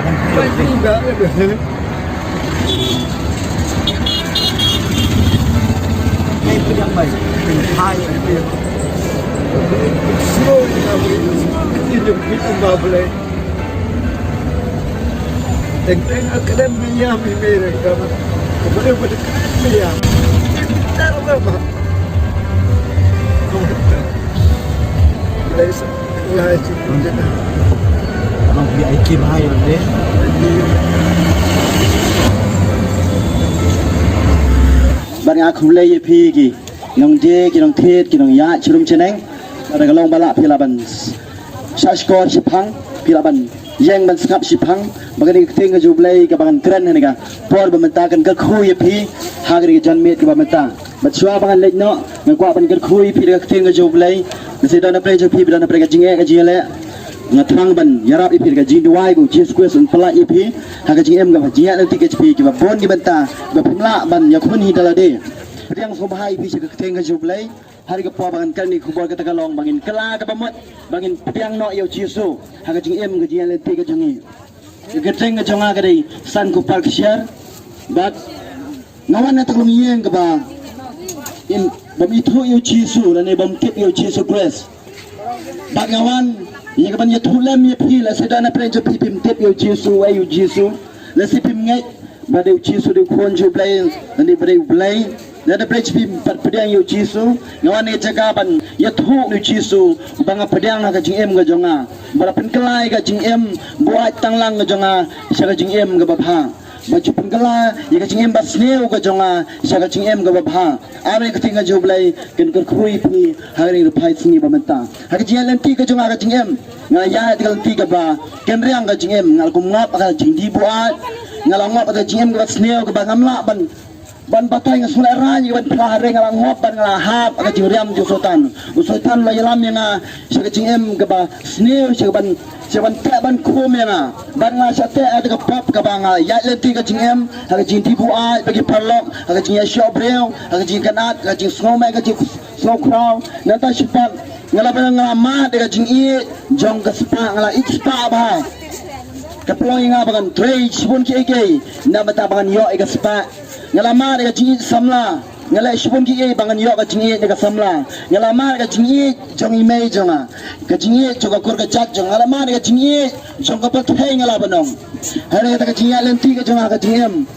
kan Tidak ada. Ngay itu yang baik. Hai itu. Slow hidup kita nggak boleh. Tengah akademinya mereka, boleh berakademia. Karena apa? Biasa, biasa itu. Kalau VIP bahaya deh. Bạn aku mulai pergi, nong je, nong tet, nong ya, cium ceneng, ada galong balak pilaban, saskor sipang, pilaban, yang ban skap sipang, bagani tinggal jublai kabangan keren ni ka, por bementakan kerkui pi, hagri janmet ke bementa, batsua bangan lekno, ngakwa ban kerkui pi dekat tinggal jublai, nasi dana prejo pi dana prega jinge ka jingale, ngatang ban yarap ipi dekat jing duai bu, jis kues unpala ipi, haga jingem ka jinge nanti ke pi ke bon di benta, bepimla ban yakun hidalade. Yang sobhai bisa ketengah jublai hari kepabangan kan ni kubur kata kalong bangin kela ke pamut bangin piang no yo jisu haga jing em ke jian leti ke jungi ketengah jonga ke dei san ku park share but ngawan na taklong yeng ke ba in bam itu yo jisu dan bam tip yo jisu press bag ngawan ye ke ban ye thulam ye phi la sedana pren jo pi pim tip yo jisu ay yo jisu la sipim ngai ba de jisu de khon jublai dan de bre blai Nada bridge pedang yu jisu, ngawan ni jaga ban ya thuk yu jisu, banga pedang na ka jing em ga jonga, barapan kelai ka jing em, buat tanglang ga jonga, sa ka jing em ga babha, baju pengkela ya ka jing em bas neu ga jonga, sa ka jing em ga babha, ari ka tinga jublai ken ker khui pi, hari ru phai singi bamenta, ha ka jing lenti ga jonga ka jing em, nga ya ka lenti ga ba, ken riang ga jing em, ngal kum ngap ka jing di buat, ngal ngap ka jing em ga bas neu ga bangamla ban batai nga sulai rani ban pelahare nga ngop ban nga hap aga juriam ju sultan la yalam nga siga jingem ga ba sneo siga ban ta ban khom nga ban nga sate ada ga pop ga banga ya lenti ga jingem aga jing tibu a bagi parlok aga jing ya shop breu aga jing kanat aga jing snowman aga jing snow crown nanta sipat ngala ban nga ma de ga jing i jong ga spa ngala ik spa ba kaploy nga bagan trade sibun ki na mata bagan yo ga spa ngalama daga jingi samla ngala shibun ki bangan yo ka jingi daga samla ngalama daga jingi jongi mei jonga ka jingi joka kur ka chat jonga ngalama daga jingi jonga pat hai ngala banong hare daga jingi lenti ka jonga ka jingem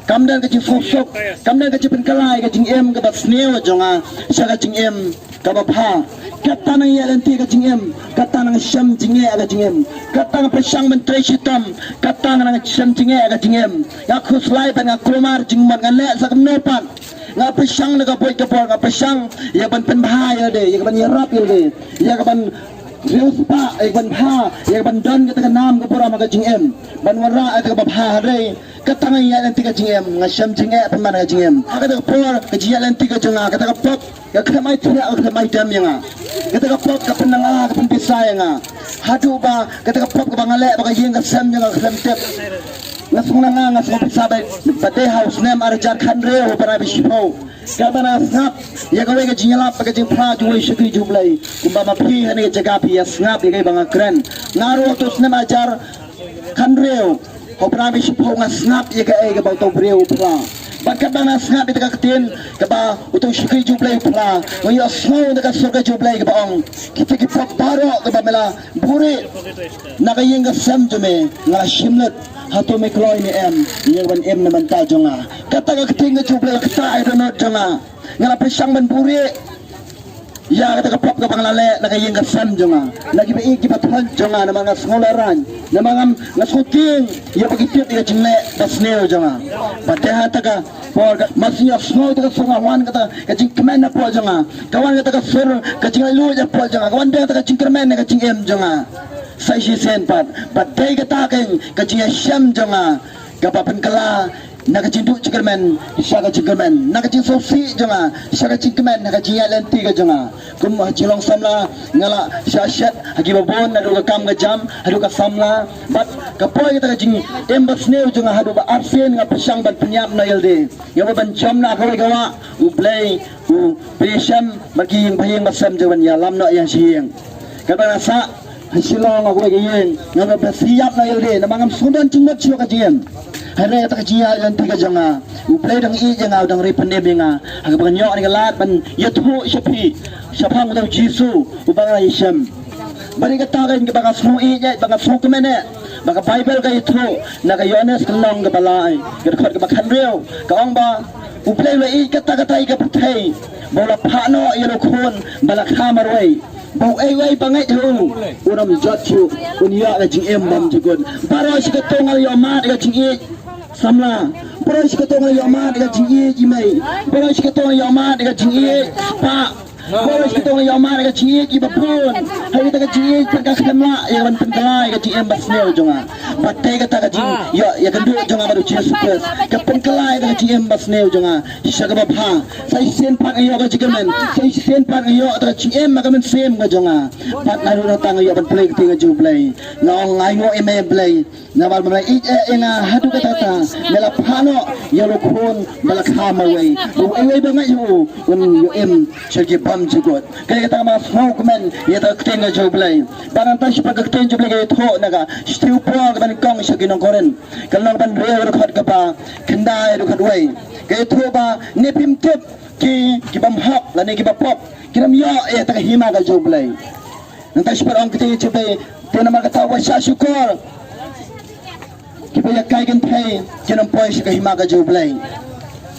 kamdan ka jing sok kamdan ka jipin kalai ka jingem ka bat sneo jonga sha ka jingem ka bapha kata nang ya lenti ka jingem kata nang sham jinge ka jingem kata nang pesang menteri sitam kata nang sham jinge ka jingem ya khuslai ban akromar jingman ngale sakam nopan nga pesang na ka boy ka por nga pesang ya ban penbha ya de ya ban yarap ya de ya ban Riuspa, ban bha, ya ban don kita nam ka pura maka jingem, ban wara ka babha re, katangay ya lenti ka jingem, nga sham jinge paman ka jingem, kata ka por ka jiya lenti ka jonga, kata ka pop, ka khamai thia ka khamai dam nga, kata ka pop ka penanga ka pempisay nga, hadu ba kata ka pop ka bangale baka yeng ka sam nga ka tep. Ngasung nga ngasung sabay pate house nem arjar khanre ho para bishipo kabana snap ya gawe ka jinyala pag jing pra juwe shiki jublai kumba mapi hani jaga pi ya snap ya banga kren ngaro to nem arjar khanre ho para bishipo nga snap ya ga ba to breu pra bakat bana snap ita ka tin ka ba uto shiki jublai pra ngoyo snow ka surga jublai ka ba ong kita kita paro ka ba mela buri nakayeng ka sam jume nga shimlet hatu mekloi ni yang ban naman ta jonga kata ka tinga juble kata ay donot jonga ngala pesang ban puri ya kata ka pop ka panglale nakayeng ka sam jonga lagi ba iki pathan jonga na mga skolaran na mga nasuting ya pagitip ka jingle basneo jonga pateha taka por masnya snow taka sunga wan kata ka jing kemen na po jonga kawan kata ka sur ka jing lu ja po jonga kawan dia taka jing kemen ka jing em jonga sai si sen pat dai ka taking ka jing sham jonga ka papan kala naga jindu cikermen syaga cikermen naga jing sosi jonga syaga cikermen naga jing lenti ka jonga kum jilong samla ngala syashat hagi babon adu ka kam ka jam adu ka samla bat ka poi ka jing embas neu jonga hadu ba arsen nga pesang ban penyap na yelde ya ban jam na ka gawa u play u presham bagi bayang basam jawan ya lam no yang siang ka ba sa hasilong aku ingin ngam bersiap na yode na mangam sundan cingmat siyo kajian hari tak kajia yang tiga janga uplay dang I janga dang ripande benga aga banyo ni galat ban yathu shapi shapang dang jisu ubanga yisham bari kata kan ke banga sno I je banga sno kemene banga bible ka yathu na ka yones kalong ka balai ka khot ka bakhan reu ka ong ba uplay lo I kata I ka pathai bola phano yelo khon balakha marwai bau ai bangai tu uram jathu unia ga jing em bam jigon baro sikatongal yo ma ga jing I samla baro sikatongal yo ma ga jing I jimai baro sikatongal yo ma ga jing I pa baro sikatongal yo ma ga jing I jibapun hari ta ga jing I ka khamla ya ban penkalai ga jing em basnel jonga batai ga ta ga jing yo ya gandu jonga baru Jesus Christ ka penkalai ga jing em basnel jonga shagaba pha sai sen pak yo ga jigamen sai sen pak yo ta jing em ma ga men sem ga jonga pat na ru tang yo ban play tinga ju play ngong ngai ngo eme play na bal mai I enga hadu ka tata mela phano yo lo khon bala khama wei ai ba ngai yo yo em shagi bam jigot kai ta ma smoke men ya ta tinga ju play banan ta shi pa ga tinga ju play ga tho na ga stiu po ga ban kong shagi no koren kalong ban reu ro khat ka pa kendai ro khat wei ga tho ba ne pim tep ki bam hak la ne ki ba pop kiram yo ya ta hima ga ju play nanti sekarang kita coba tena makata wasya syukur kita ya kaigan pay jangan poy sih himaga jublay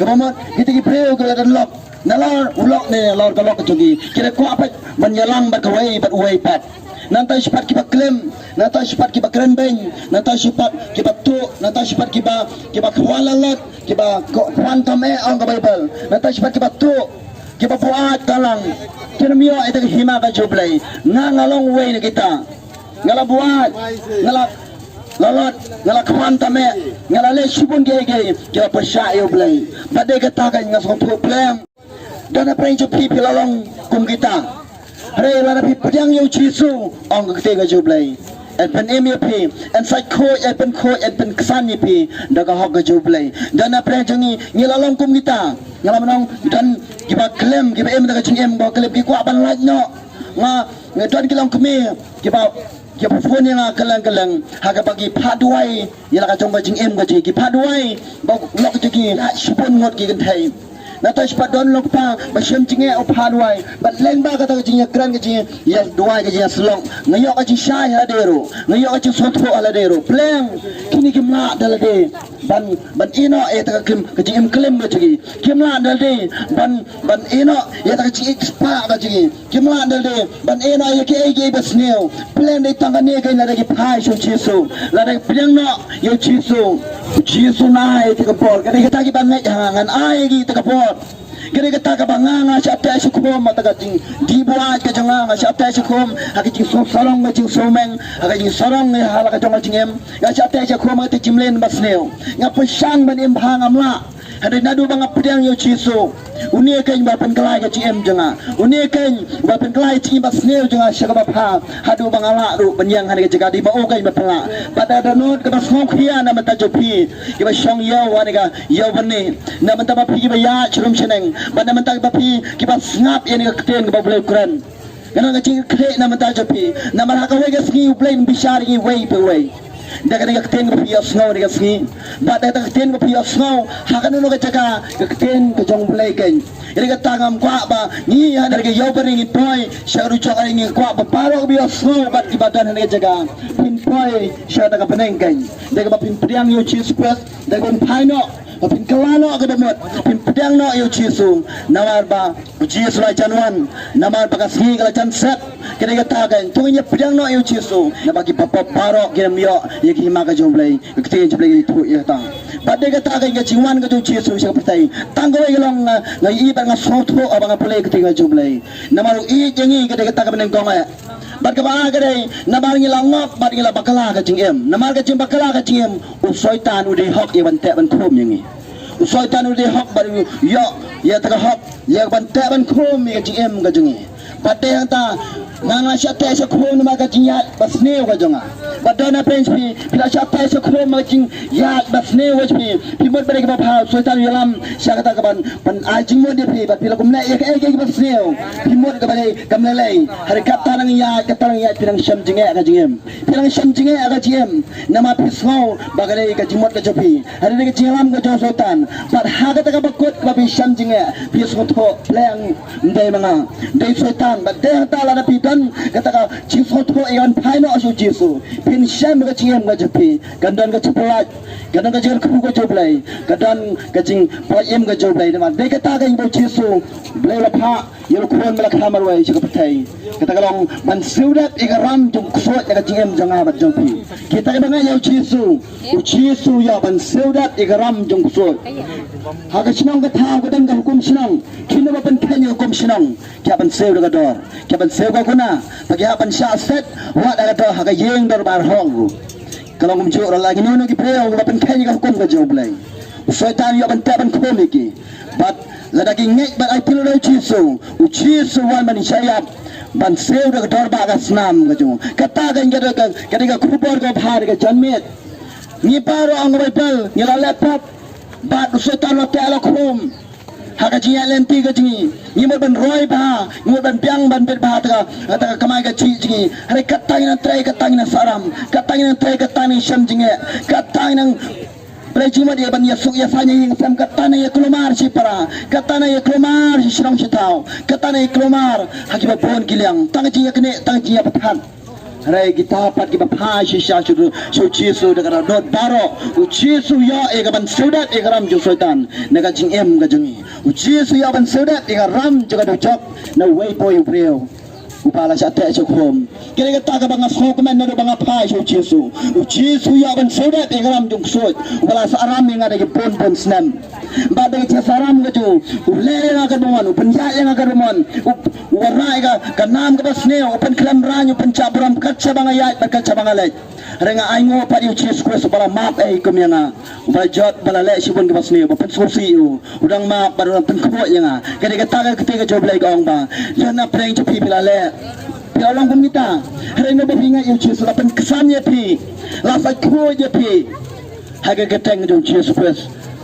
kemamot kita pray kalau ada lock nalor ulok ni nalor kalau kecuali kita ku apa menyelang berkawai beruai pat nanti sepat kita klaim nanti sepat kita kerembeng nanti sepat kita tu nanti sepat kita kualalot kita kuantum ang ke Bible nanti sepat kita tu kita buat kalang kita mio itu hima ka jublay ngalong way na kita ngala buat ngala lalot ngala kwantame ngala le sibun gege kita pasya jublay pada kata kan ngasong problem dan apa yang cepi pilalong kum kita hari lara pi pedang yo Jisu ang kita ka jublay at pen pi and sai khoi at pen kesan pi daga hok ka jublay dan apa yang jangi ngilalong kum kita ngala menong dan kita klaim kita em daga ching em ba klaim ki kwa ban laj no nga ngadon kilang kemi kita phone nga kalang haga bagi phaduai yala ka chong ba ching em ga chi ki phaduai ba lok chi ki shipon ngot ki kan thai nata spadon lok pa ba shem chinge o phaduai ba leng ba ka ta chi kran ga chi ya duai ga chi slong ngayo ka chi shai ha dero ngayo ka chi sotho ala dero pleng kini kimna dalade ban ino ta klim ka chi em klim ga chi kimna dalade ban ino ta chi spa ga chi kimna dalade ban ino ya ke basneo pleng dei tangane ga la ga phai shu chi su la da pleng no yo chi su na ta ka por ga ta ki ban ngai hangan ai gi ta ka por kira kata ka banganga sa apta sa kum mataga ting dibuat ka janga sa apta sa kum haki ting sorong ma ting someng haki ting sorong ni hala ka janga tingem ga sa apta sa kum ka jimlen basneo nga pasang ban im hangamla hadi nadu bang apdang yo Jisu unie kan ba penkelai ka cim janga unie kan ba penkelai cim basneo janga sa ka ba hadu bang ala ru banyang hani ka jaga di ba o kan ba pala pada danut ka basong khia na mata jopi ki ba shong yo wa ni ka yo bani na mata ba pi ba ya chrum cheneng pada mentang bapi kita ngap yang keten ke boleh Quran kerana kecil kre na mentang japi na marah kau wega sini uplay bishar ini way pe way dah kena keten ke pias snow ni sini pada dah keten ke pias snow hakan nu ke jaga keten ke jong play kan ini kata ngam kuat ba ni ada ke yo beri ni toy syaru cakap ini kuat ba paro ke pias snow bat di badan ni jaga pin toy syada ke peneng kan dah ke bapin priang yo cheese press dah ke paino pin kelano ke bemot pin pedang no yo Jisu namar ba Jisu la janwan namar ba kasih kala jan set kena kata kan tunya pedang no yo Jisu na bagi papa paro kena mio ye ki ma ka jomblai kete jomblai tu ye ta pada kata kan ke jiwan ke Jisu sia pertai tanggo ye long ngai i ba nga sotho abang pulai kete ga jomblai namar i jengi kete kata ka beneng kong ya bat ka ba kadai namar ngi langop bat ngi la bakala ka jingem namar ka jing bakala ka jingem usoitan ude hok ye ban te ban khom yengi usoitan ude hok baru yo ya ta hok ya ban te ban khom ye jingem ka jingi pada yang ta Nang syate sekhom nama kajing yat basneu ka jonga. Badana prince pi pila syate sekhom kajing yat basneu pi pimot balik ba phau soitan yalam syakata kaban pan ajing mo dia pi pila kumna ya ke basneu pimot ka balik kamlelai hari kata nang yat pilang syam jinge ka jingem pilang syam jinge ka jingem nama pisau bagai ka jimot ka jopi hari ni ka jingalam ka jo soitan pat ha ka bakut ka bi syam jinge pisau tho plang ndai manga dai soitan ba de ta la na pi kata ka jisot ko ikan paino asu jisu pin syam ka jingem ka jopi gandan ka cepelat gandan ka jingem ku ka joblai gandan ka jing poem ka joblai nama de kata ka ibo jisu blai la pha yel kuan mala khamar wai chika patai kata kalong man sudat igaram jung kusot ka jingem janga bat jopi kita ka banga yau jisu ya ban sudat igaram jung kusot ha ka sinong ka tha ka dang ka hukum sinong kina ba ban kanya hukum sinong kya ban seu ka dor kya ban seu ka kuna pagi hapan sya set wa da ka ha ka yeng dor bar hong kalau ngumcu orang lagi nono ki preo ba ban kanya ka hukum ka joblai soitan ya ban ta ban komiki but ladaki ngek ban ai pilo jisu wan ban syayat ban seu da dor ba ka snam ka ju kata ka ngada ka ka kupor ka bhar ka janmet ni paro ang Bible ni la laptop ba soitan lo ta la khum haka jia lenti ka jingi ni mo ban roi ba ni mo ban piang ban bet ba ta kamai ka chi jingi hari katang na trai katang na saram katang na trai katang ni syam jingi katang nang Prejima dia ban yasuk yasanya yang sam katana ya kelomar si para katana ya kelomar si sirong si tau katana ya kelomar hakiba pon kiliang tang jiya kene tang jiya patan Rai kita pat kita phai si sha chu so chisu de kara dot baro u chisu ya e ban sudat e ram ju soitan ne ka jing em ka jungi u chisu ya ban sudat e ram ju ka do chok na wei boy preo upala sa te so khom kire ka ta ka banga sok men na banga phai so chisu u chisu ya ban sudat e ram ju sot upala sa aram nga de pon snam ba de cha saram ka ju u le nga ka mon u panja nga ka mon u warai ka nam ka basneo pen klam ranyu pen cabram kacha banga yai kacha banga le renga aingo pa yu chisu ko bala map e kumyanga ba jot bala le sibon ka basneo pen sursi u udang ma baru pen kho yanga kare ka ta ka kete ka joblai ka ong ba jana preng chu pi bila le pi olong kumita renga ba pinga yu chisu la pen kesan ye pi la fa kho ye pi haga ka teng ju chisu ko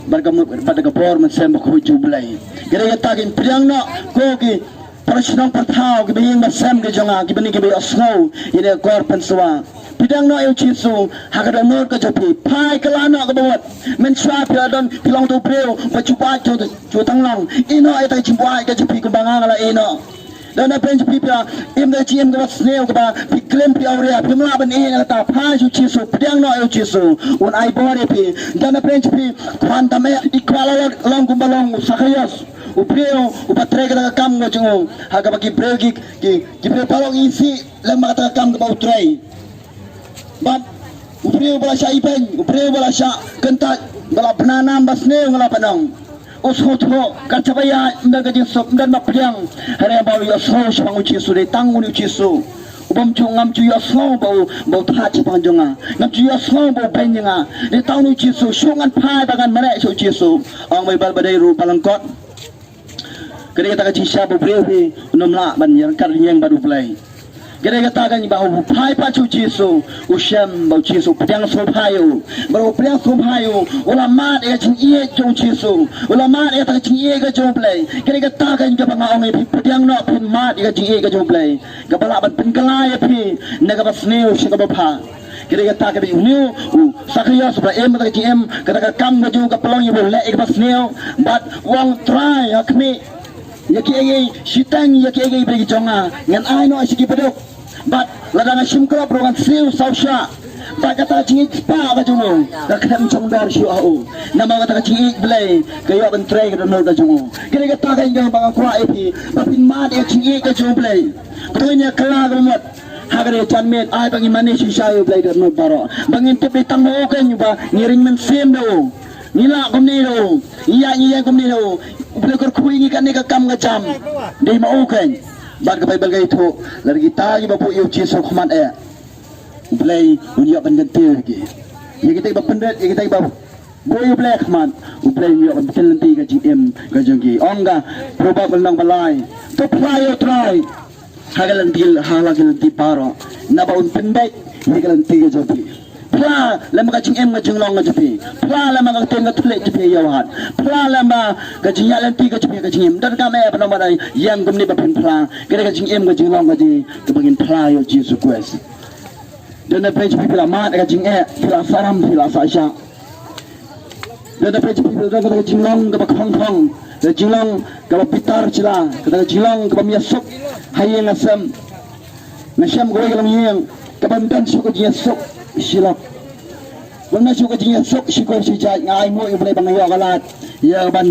barkamu pada ka por men sem ko joblai kare ka ta kin priang no ko ki Persenang pertau kita yang bersam ke jangan kita ni kita asnau ini kor pensua bidang no eu chisu hakada nor ke jopi pai kelana ke bawat mensua piadon pilang tu breu bacupa cu tanglong ino ai tai chimpai ke jopi ke bangang ala ino dan apa yang jopi pia im da chiem ke sneu ke ba piklem pi aurea pimla ban e ta pai chu chisu bidang no eu chisu un ai bore pi dan apa yang jopi kwantame ikwala long kumbalong sakayas upreo upatre ka kam ngo jungo haga bagi breo ki breo palong isi lemma ka kam ka bautrai bat upreo bala sya ipeng upreo bala sya kentat bala penanam basneu ngala panong usutho kacabaya nda ka jinsop ndan mapriang hare baw yo so shang uchi su de tangu uchi su ubam chu ngam chu yo so baw tha chi panjonga ngam chu yo so baw benjinga de tangu uchi su shungan phai bagan mare su uchi su ang mai bal badai ru palangkot kira kata kacing siapa beri nomla ban yang kar yang baru play kira kata kan bahu pai pa chu chisu usyam bau chisu pedang so payu baru pedang so payu ulama dia kacing ie jong chisu ulama dia kacing ie ke jong play kira kata kan ke bang ong pedang no pin mat dia kacing ie ke jong play ke bala ban pin kelai pi naga basneu shi ke bapa kira kata ke uniu sakya sebra em kata em kata kam ngaju ke pelong ibu le ke basneu but wang try akmi yaki ege shitang yaki ege bagi jonga ngan ai no asiki pedok bat ladang simkra program siu sausha ba kata cingi pa ka jongo ka khem chongdar shu au nama kata cingi blai kayo ban trai ka no ka jongo kire kata ka inga bang kwa epi papin ma de cingi ka jong blai konya kala gomot hagare chanmet ai bang imane shi shayo blai ka no baro bangin tepi tangho kan ba ngiring men sem do nila komni do iya komni do Belakor kuingi kan ni kakam ngajam dei mau kan bad ka Bible itu lagi kita iba po yu chiso khman e blai unya ban ganti lagi ye kita iba pendet ye kita iba boy black man blai yu ban penlenti ka GM ka jongi onga probable nang balai to try hagalan ti paro na baun pendek hagalan ti gajopi pla lama ka em ka jinglong ka jopi pla lama ka ten ka tule jopi yawan pla lama ka jinyalan ti ka jopi ka jingem dan ka me pa namai yang gumni ba pen pla ka ka em ka jinglong ka ji ka bagin pla yo Jesus Christ dan na page people amat ka pila saram pila sasha dan na page people ka jinglong ka ba khong da jinglong ka pitar chila ka jinglong ka miasok hayeng asam nasham goy kalam yeng ka bandan suka jiasok silap bangna suka jiasok sikor si jai ngai mo ibne bang yo galat ya ban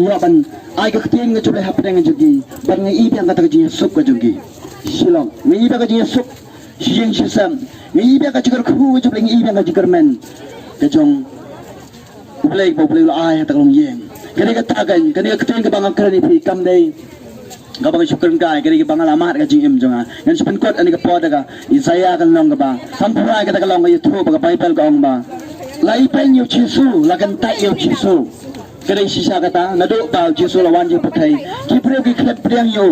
ai ka tin ga chule hapdeng jogi ban ngai ibe ka ta jiasok ka jogi silap ngai ibe ka jiasok siyeng sisam ngai ibe ka jikar khu chule ngai ibe ka jikar men ka jong ublei ai ta kalong yeng kani ka tagan kani ka tin ka bang krani pi kam dei gabang syukurin kai kini bang alamat ka jingim jonga ngan sepen kot ani ka poda ka Isaiah kan long ka ba sampura ka ta kalong ka YouTube ka Bible ka ong ba lai pen yo Jesu la kan tai yo Jesu kini sisa kata nadu ba Jesu lawan je pakai ki preu ki klep priang yo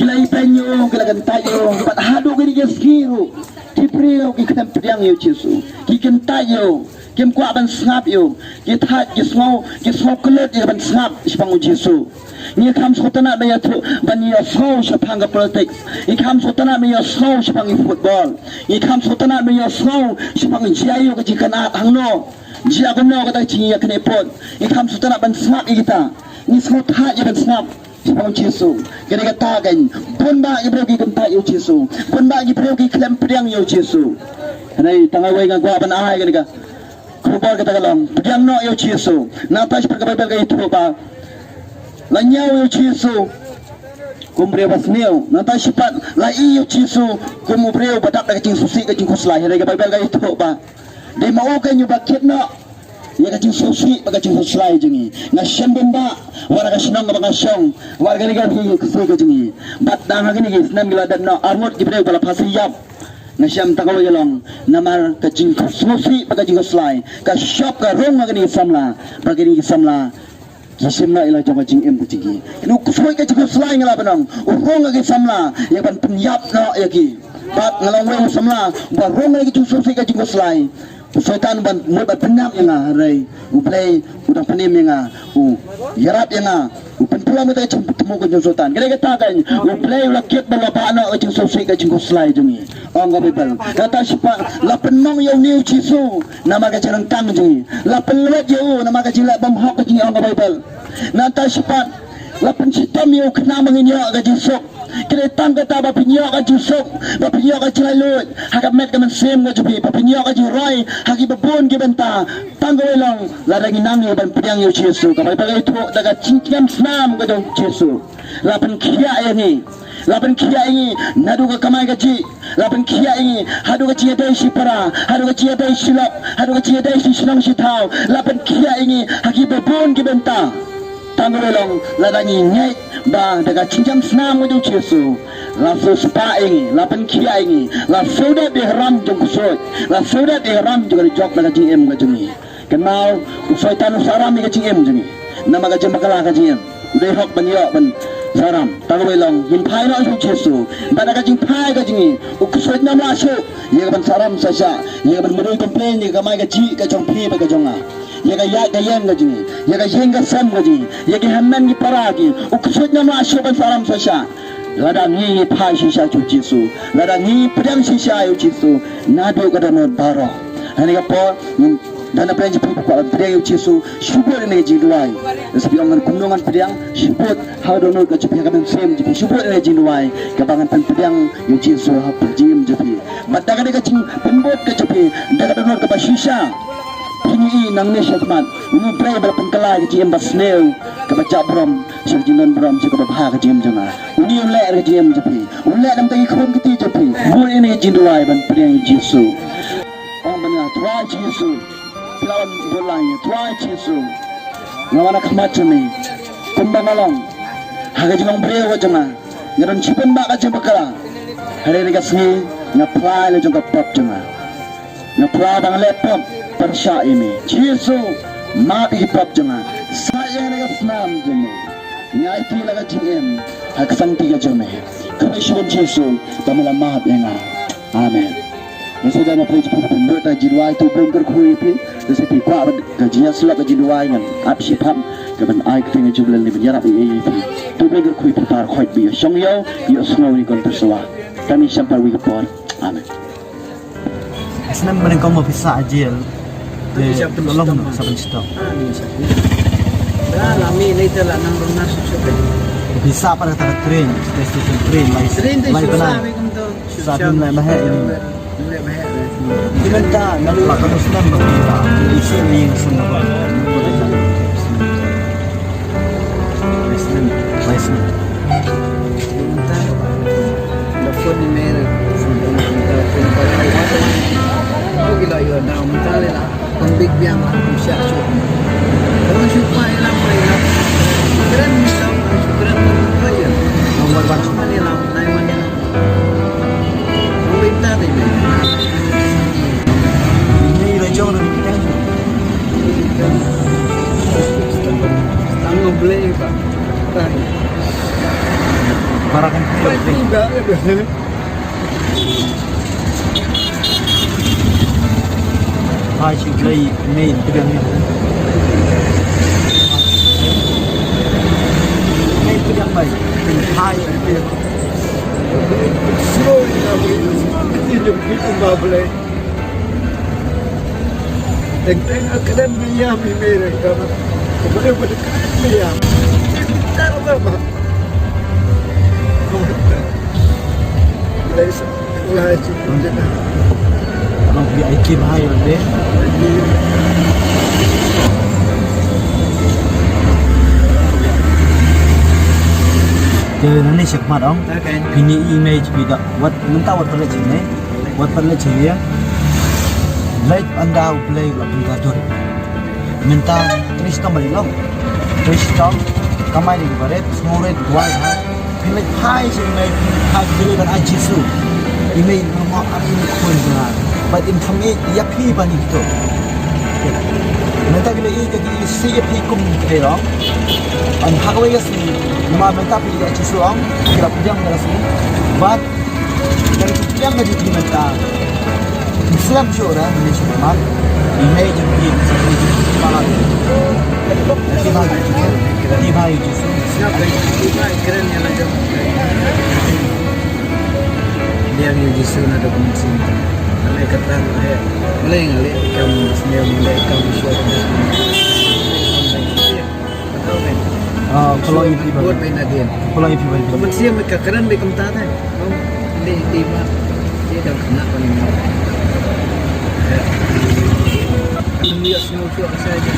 ki lai pen yo ki la kan tai yo bat hadu ki ge skiru ki preu ki klep priang yo Jesu ki kan tai yo kim kwa ban sngap yo ki that ki smau kelet ki ban sngap sipang Jesu ni kam sotana be yatu ban ya so shapang politics ni kam sotana be ya so shapang football ni kam sotana be ya so shapang jiayo ka jikana angno jia kono ka ta chi ya kne pot ni kam sotana ban snap kita ni so tha ya ban snap shapang Jesu kene ka ta kan pun ba ibro ki kan ta yo Jesu pun ba ibro ki klem priang yo Jesu nei tangawai ka gwa ban ai kene ka kubal ka ta kalam priang no yo Jesu na pas per ka Bible ka itu ba lanyau yo Jesu kumbreu basneu nanta sipat lai yo Jesu kumbreu badak da kacing susi kacing kuslai hari ka Bible ka itu ba de mau kan yo bakit no ya kacing susi ba kacing kuslai jengi na syambem ba wara ka sinong ba ka syong war ga ni ka kusi ka jengi bat dang ha ni nam gila dan no armut gibreu bala pasiyap na syam takaw yalong namar kacing susi ba kacing kuslai ka syop ka rong ga ni samla ba ga ni samla Kisimna ila jama jing em kutigi. Inu kusoi ka jiku selai ngala benang. Urong lagi samla yang ban penyap na yaki. Bat ngalang wei samla barong lagi tu susi ka jiku selai. Sultan ban mut ban penyap yang rai. Uplay udang penim yang yarap yang pentuang kita temu ka sultan. Kira kata kan uplay ulakit balapa na ka jiku susi ka jiku selai jungi. Ang Bible. Kata siapa lapen mong yo new Jesu nama ka jarang tang jungi. Lapen lewat yo nama ka jila bam hok ka jungi ang Bible. Nata sipat lapan sitam yo kena menginyo ka Jesu kira tang kata ba pinyo ka Jesu ba pinyo ka cilalut hakap met ka man sem ka jupi ba pinyo ka jiroy hagi babon ki benta tang ka lang larang inang yo ban piang yo Jesu ka ba itu daga cingkiam snam ka Jesu lapan kia ini lapan kia ini nadu ka kamay ka ji lapan kia ini hadu ka cia dai si para hadu ka cia dai silap hadu ka cia dai si sinang si tau lapan kia ini hagi babon ki benta tangolong ladangi nyai ba daga cincam senam mo Jesu la so spa ingi la pen kia ingi la soda de ram jong kusoi la soda de ram jong jok daga jim ga jungi kenal kusoi tanu saram ga jim jungi nama ga jim bakala ga jim de hok ban yo ban saram tangolong hin phai no Jesu ba daga jim phai ga jungi kusoi nama so ye ban saram sasa ye ban mudoi complain ye ga mai ga ji ga jong phi ba ga jonga ya ga yang ga jingi ya ga yenga sam ga jingi ya ga hamman gi paragi uksud na ma shoban saram sasha lada ngi phai shisha chu Jesu lada ngi pdam shisha yo Jesu na do ga no baro ani ga po dana prenji pu ko pdam Jesu shubur ne ji duai sepi ongan kunungan pdam shubur how do no ga chu ga ben sem ji shubur ne ji duai ga bangan pen pdam yo Jesu ha pjim ji madaga ga ching pembot ga chu daga no ga shisha ini nang ne syatman nu pray bal pengkala ke jiem basneu ke baca brom serjinan brom ke babha ke jiem janga uni ule ke jiem jepi ule dam tagi khom kiti jepi bul ini jinduai ban priang Jesu ang banya tua Jesu lawan bolanya tua Jesu ngawana khamachumi kumbangalong haga jong breu janga ngaron chipen ba ka jembakala hari ni kasni ngapla le jong pop janga ngapla bang laptop persya ini Jesu mati hip-hop jangan saya naga senam jeme nyai ti laga jim hak sang tiga jome Kristus Yesus dalam maaf yang amin. Sudah nak pergi pun benda jiduai tu pun berkuih pi, tetapi kuat gajinya selap jiduai dengan absi pam, keban ai ketinggal jubel ni berjarak pi, tu pun berkuih par kuat bi, songyo, yo semua ni kon tersewa. Kami sampai wikapor, amin. Senang mereka mau bisa ajil. Tolong sampai stop. Dah lami ni telah nang rumah susu. Bisa pada tarik train, station train, Train tu lain benar. susah macam tu. Saat ini mahal ini. Mulai mahal. Dimana nak lakukan Muslim kita, isi yang senang. License. Sebentar. Lepas ni merah. Sebentar. Oh gila yo dah mental lah. Pembik biang lah siap cuba. Kalau cuba lah mereka. Keren misal keren apa ya? Nomor baca. Mana lah, naik mana lah. Pembik dah tu. Ini raja orang kita. Tanggung beli pak. Barakan kita. Tidak ada. Hai chị play main pedang ni. Main pedang baik. Hai dia. Slow ina boleh. Hidup kita tak boleh. Teng akademi yang mereka. Boleh berdekat dia. Karena apa? Lesa, lah cukup je. Kalau VIP mahal deh. Jadi nanti siapa dong? Ini image bida. Wat mentah wat perlu cini. Wat perlu cini ya. Light anda play wat pengkatur. Mentah tulis tom balik lo. Tulis tom. Kamai di barat. Semua dua hari. Ini high sih image. High beli kan ajisu. Image nama aku pun benar. But in kami ya pi bani itu. Mentah bila ini jadi si ya pi kum kita dong. An hagawai ya si. Nama mentah pi ya ajisu ang. Kira pujang dah si. But dari pujang jadi di mentah. Islam jora ini cuma image pi seperti malam. Tiba ajisu. Siapa keren yang ada. Dia yang justru ada pemasukan. Kalau kata saya, mulai ngalih kamu sendiri mulai kamu suara. Tahu kan? Kalau itu buat main dia. Kalau itu baik. Pemasukan mereka keren mereka mentah kan? Di mana? Dia dah kena paling. Kalau dia semua suara saja.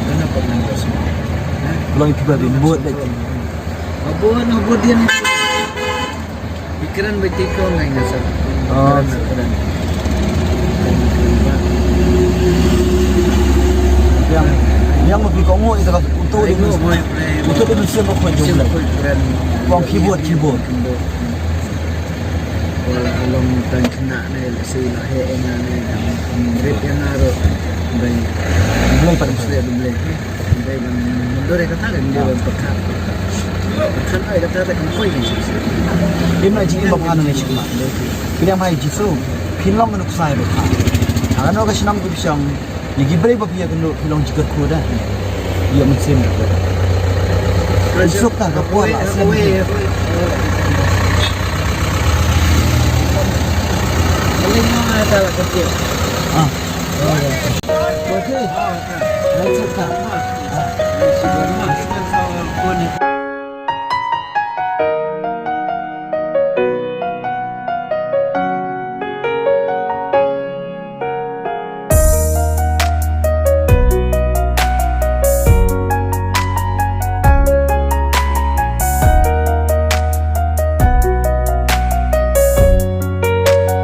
Kenapa menangis semua? Kalau itu baik buat lagi. Buat dia ni. Pikiran betul kau ngai nasa. Keren. Yang lebih kamu itu kan untuk di mesin apa pun jumlah. Uang keyboard. Kalau tang kena ni sila hena ni grip yang naruh baik. Mulai pada Baik mundur kata kan dia berkat. Kan ai kata kan koi ni. Dia nak jadi bapak anak ni cuma. Bila mai jisu, pilong menuk saya berkat. Akan orang senang tu bisa. Yang beri bapak dia kena pilong jika kuda. Dia mesin. Besok tak kapal lah. Paling mana ada lah kecil. Okey. Baik tak?